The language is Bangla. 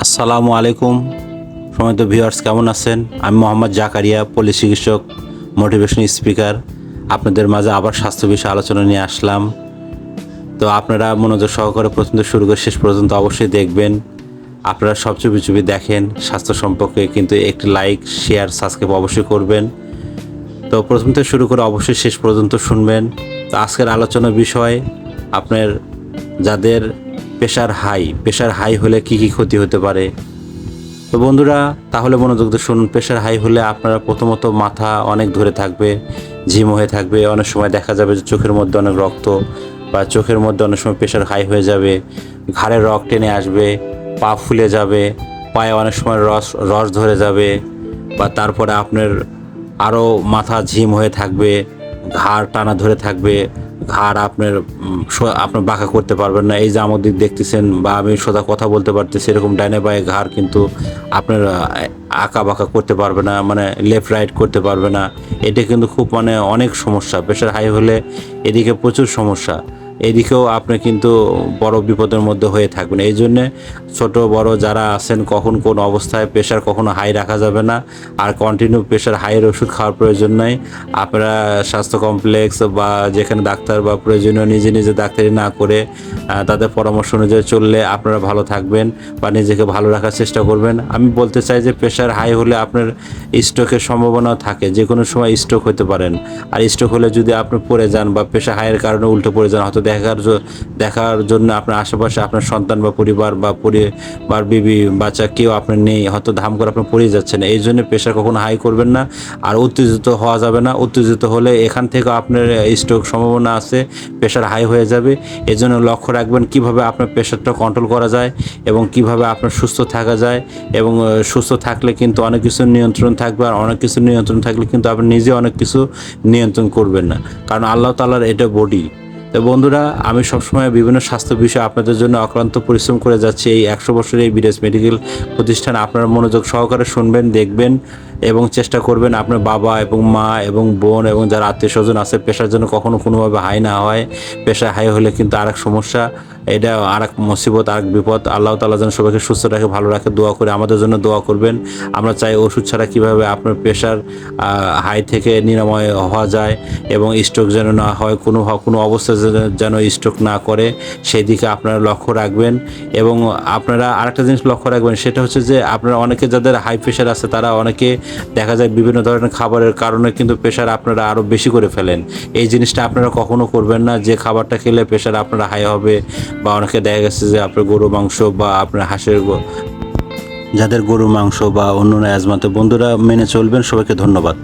আসসালামু আলাইকুম সম্মানিত ভিউয়ার্স, কেমন আছেন? আমি মোহাম্মদ জাকারিয়া, পল্লী চিকিৎসক, মোটিভেশন স্পিকার। আপনাদের মাঝে আবার স্বাস্থ্য বিষয়ে আলোচনা নিয়ে আসলাম। তো আপনারা মনোযোগ সহকারে প্রথম থেকে শুরু করে শেষ পর্যন্ত অবশ্যই দেখবেন। আপনারা সব চুপি চুপি দেখেন স্বাস্থ্য সম্পর্কে, কিন্তু একটি লাইক, শেয়ার, সাবস্ক্রাইব অবশ্যই করবেন। তো প্রথম থেকে শুরু করে অবশ্যই শেষ পর্যন্ত শুনবেন। তো আজকের আলোচনার বিষয়, আপনার যাদের প্রেশার হাই হলে কি কি ক্ষতি হতে পারে। তো বন্ধুরা, তাহলে মনোযোগ দিয়ে শুনুন। প্রেশার হাই হলে আপনারা প্রথমত মাথা অনেক ধরে থাকবে, ঝিম হয়ে থাকবে। অনেক সময় দেখা যাবে যে চোখের মধ্যে অনেক রক্ত, বা চোখের মধ্যে অনেক সময় প্রেশার হাই হয়ে যাবে, ঘাড়ের রক টেনে আসবে, পা ফুলে যাবে, পায়ে অনেক সময় রস ধরে যাবে, বা তারপরে আপনার আরও মাথা ঝিম হয়ে থাকবে, ঘাড় টানা ধরে থাকবে, ঘাড় আপনার বাঁকা করতে পারবেন না। এই যে আমাদের দেখতেছেন, বা আমি সোজা কথা বলতে পারতেছি, এরকম ডাইনে বাঁয়ে ঘাড় কিন্তু আপনার আঁকা বাঁকা করতে পারবে না, মানে লেফট রাইট করতে পারবে না। এটা কিন্তু খুব অনেক সমস্যা। প্রেশার হাই হলে এদিকে প্রচুর সমস্যা, এদিকেও আপনি কিন্তু বড় বিপদের মধ্যে হয়ে থাকবেন। এই জন্যে ছোট বড় যারা আছেন, কখন কোন অবস্থায় প্রেশার কখনো হাই রাখা যাবে না, আর কন্টিনিউ প্রেশার হাইয়ের ওষুধ খাওয়ার প্রয়োজন নাই। আপনারা স্বাস্থ্য কমপ্লেক্স বা যেখানে ডাক্তার বা প্রয়োজনীয় নিজে নিজে ডাক্তারি না করে তাদের পরামর্শ অনুযায়ী চললে আপনারা ভালো থাকবেন বা নিজেকে ভালো রাখার চেষ্টা করবেন। আমি বলতে চাই যে প্রেশার হাই হলে আপনার স্ট্রোকের সম্ভাবনা থাকে, যে কোনো সময় স্ট্রোক হতে পারেন। আর স্ট্রোক হলে যদি আপনি পড়ে যান বা প্রেশার হাইয়ের কারণে উল্টে পড়ে যান, হয়তো দেখার জন্য আপনার আশেপাশে আপনার সন্তান বা পরিবার বা বিবি বাচ্চা কেউ আপনার নেই, হয়তো ধাম করে আপনি পড়ে যাচ্ছেন। এই জন্য প্রেশার কখনো হাই করবেন না, আর উত্তেজিত হওয়া যাবে না। উত্তেজিত হলে এখান থেকে আপনার স্ট্রোক সম্ভাবনা আছে, প্রেশার হাই হয়ে যাবে। এই জন্য লক্ষ্য রাখবেন কীভাবে আপনার প্রেশারটা কন্ট্রোল করা যায় এবং কিভাবে আপনার সুস্থ থাকা যায়। এবং সুস্থ থাকলে কিন্তু অনেক কিছু নিয়ন্ত্রণ থাকবে, আর অনেক কিছু নিয়ন্ত্রণ থাকলে কিন্তু আপনি নিজে অনেক কিছু নিয়ন্ত্রণ করবেন না, কারণ আল্লাহ তাআলার এটা বডি। তো বন্ধুরা, আমি সবসময় বিভিন্ন স্বাস্থ্য বিষয়ে আপনাদের জন্য অক্লান্ত পরিশ্রম করে যাচ্ছি। এই 100 বছরের এই বিদেশ মেডিকেল প্রতিষ্ঠান আপনারা মনোযোগ সহকারে শুনবেন, দেখবেন এবং চেষ্টা করবেন আপনার বাবা এবং মা এবং বোন এবং যারা আত্মীয় স্বজন আছে প্রেশার যেন কখনো কোনোভাবে হাই না হয়। প্রেশার হাই হলে কিন্তু আরেক সমস্যা, এটা আরেক মুসিবত, আরেক বিপদ। আল্লাহ তাআলা যেন সবাইকে সুস্থ রাখে, ভালো রাখে। দোয়া করে আমাদের জন্য দোয়া করবেন। আমরা চাই ওষুধ ছাড়া কীভাবে আপনার প্রেশার হাই থেকে নিরাময় হওয়া যায় এবং স্ট্রোক যেন না হয়, কোনো অবস্থায় যেন স্ট্রোক না করে, সেই দিকে আপনারা লক্ষ্য রাখবেন। এবং আপনারা আরেকটা জিনিস লক্ষ্য রাখবেন, সেটা হচ্ছে যে আপনারা অনেকে যাদের হাই প্রেশার আছে, তারা অনেকে দেখা যায় বিভিন্ন ধরনের খাবারের কারণে কিন্তু প্রেশার আপনারা আরও বেশি করে ফেলেন। এই জিনিসটা আপনারা কখনো করবেন না, যে খাবারটা খেলে প্রেশার আপনারা হাই হবে। বা অনেকে দেখা গেছে যে আপনার গরু মাংস বা আপনার যাদের গরু মাংস বা অন্য অ্যাজমাতে, বন্ধুরা মেনে চলবেন। সবাইকে ধন্যবাদ।